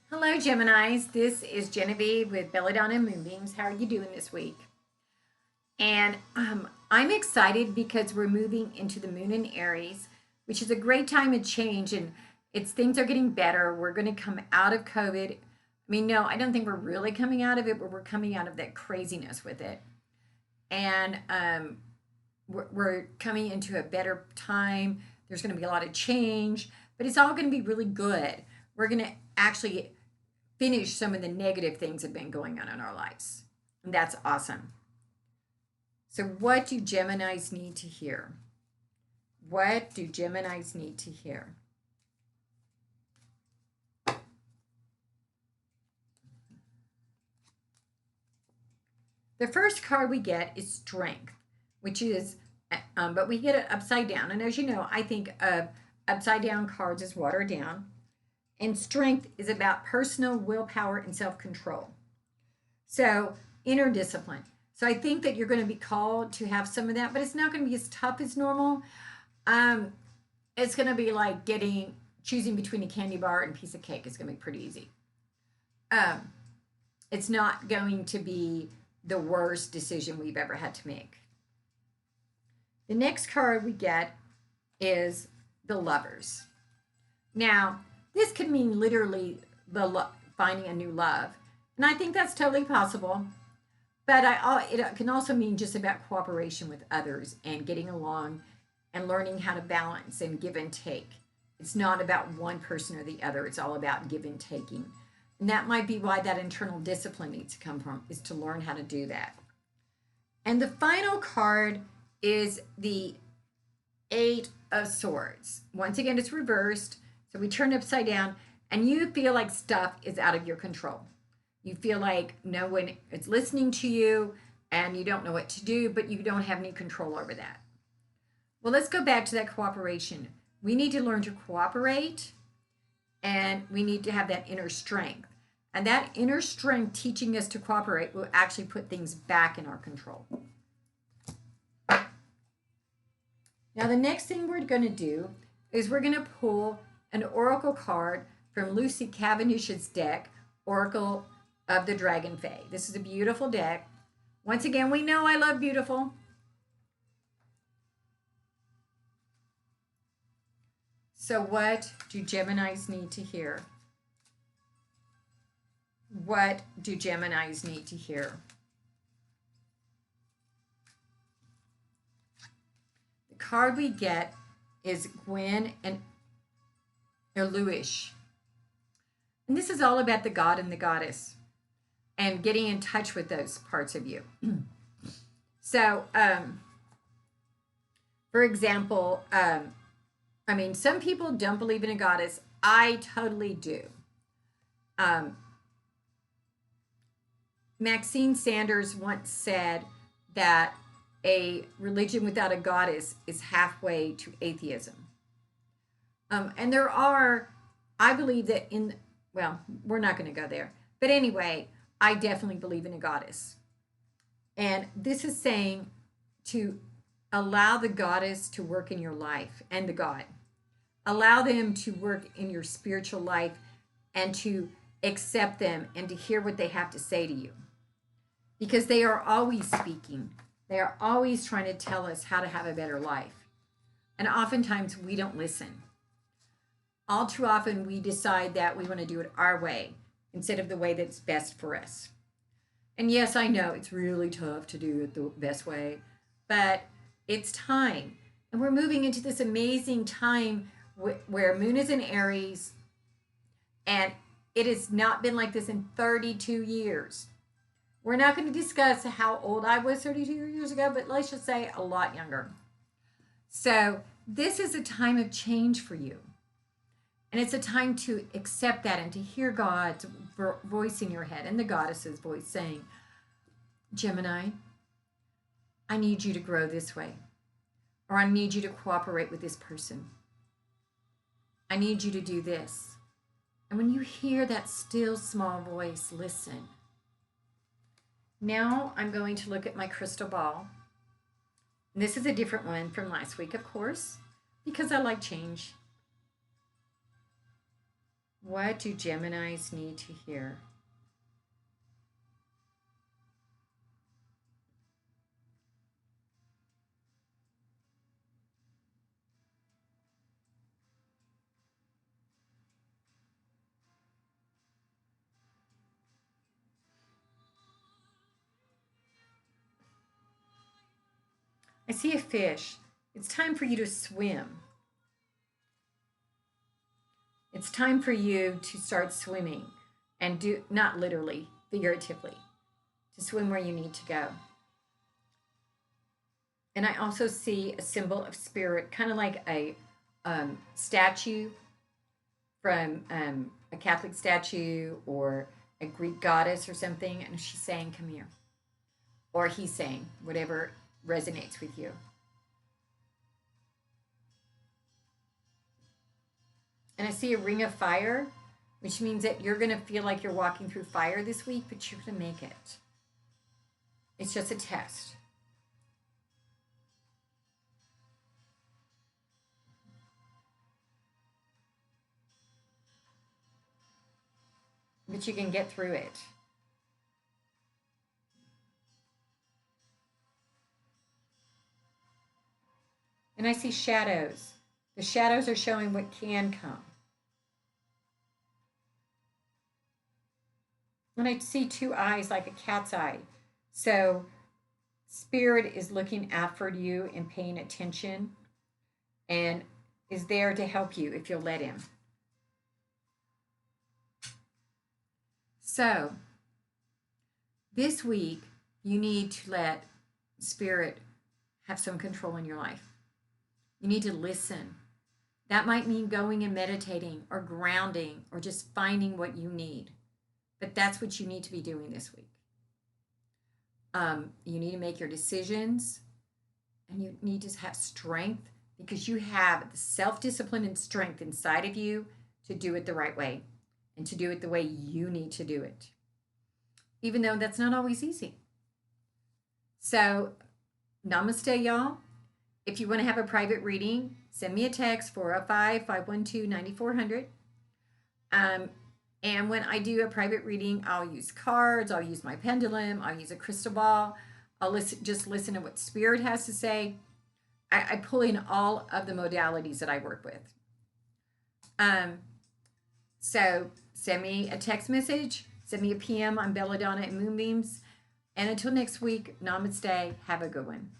Hello, Geminis. This is Genevieve with Belladonna and Moonbeams. How are you doing this week? And I'm excited because we're moving into the moon in Aries, which is a great time of change, and it's things are getting better. We're going to come out of COVID. I mean, no, I don't think we're really coming out of it, but we're coming out of that craziness with it, and we're coming into a better time. There's going to be a lot of change, but it's all going to be really good. We're going to actually finish some of the negative things that have been going on in our lives. And that's awesome. So, what do Geminis need to hear? What do Geminis need to hear? The first card we get is Strength, which is, but we get it upside down. And as you know, I think of upside down cards as watered down. And Strength is about personal willpower and self control. So, inner discipline. So, I think that you're going to be called to have some of that, but it's not going to be as tough as normal. Um, it's going to be like choosing between a candy bar and a piece of cake. It's going to be pretty easy. Um, it's not going to be the worst decision we've ever had to make. The next card we get is the Lovers. Now, this could mean literally finding a new love, and I think that's totally possible. But it can also mean just about cooperation with others and getting along and learning how to balance and give and take. It's not about one person or the other. It's all about give and taking. And that might be why that internal discipline needs to come from, is to learn how to do that. And the final card is the Eight of Swords. Once again, it's reversed. So we turn it upside down, and you feel like stuff is out of your control. You feel like no one is listening to you, and you don't know what to do, but you don't have any control over that. Well, let's go back to that cooperation. We need to learn to cooperate, and we need to have that inner strength. And that inner strength teaching us to cooperate will actually put things back in our control. Now, the next thing we're going to do is we're going to pull an oracle card from Lucy Cavendish's deck, Oracle of the Dragon Fae. This is a beautiful deck. Once again, we know I love beautiful. So, what do Geminis need to hear? What do Geminis need to hear? The card we get is Gwen and Eluish. And this is all about the god and the goddess and getting in touch with those parts of you. So, for example, I mean, some people don't believe in a goddess. I totally do. Maxine Sanders once said that a religion without a goddess is halfway to atheism. And there are, I believe that well, we're not going to go there. But anyway, I definitely believe in a goddess. And this is saying to allow the goddess to work in your life and the God. Allow them to work in your spiritual life and to accept them and to hear what they have to say to you. Because they are always speaking. They are always trying to tell us how to have a better life. And oftentimes we don't listen. All too often we decide that we want to do it our way instead of the way that's best for us. And yes, I know it's really tough to do it the best way, but it's time. And we're moving into this amazing time where Moon is in Aries, and it has not been like this in 32 years. We're not going to discuss how old I was 32 years ago, but let's just say a lot younger. So this is a time of change for you. And it's a time to accept that and to hear God's voice in your head and the goddess's voice saying, Gemini, I need you to grow this way. Or I need you to cooperate with this person. I need you to do this. And when you hear that still small voice, listen. Now I'm going to look at my crystal ball. And this is a different one from last week, of course, because I like change. What do Geminis need to hear? I see a fish. It's time for you to swim. It's time for you to start swimming and do not literally, figuratively, to swim where you need to go. And I also see a symbol of spirit, kind of like a statue from a Catholic statue or a Greek goddess or something. And she's saying, "Come here." Or he's saying, whatever resonates with you. And I see a ring of fire, which means that you're going to feel like you're walking through fire this week, but you're going to make it. It's just a test. But you can get through it. And I see shadows. The shadows are showing what can come. And I see two eyes like a cat's eye. So spirit is looking out for you and paying attention and is there to help you if you'll let him. So this week, you need to let spirit have some control in your life. You need to listen. That might mean going and meditating or grounding or just finding what you need. But that's what you need to be doing this week. You need to make your decisions and you need to have strength because you have the self discipline and strength inside of you to do it the right way and to do it the way you need to do it, even though that's not always easy. So, namaste, y'all. If you want to have a private reading, send me a text 405-512-9400. And when I do a private reading, I'll use cards, I'll use my pendulum, I'll use a crystal ball. I'll just listen to what spirit has to say. I pull in all of the modalities that I work with. So send me a text message, send me a PM on Belladonna and Moonbeams. And until next week, namaste. Have a good one.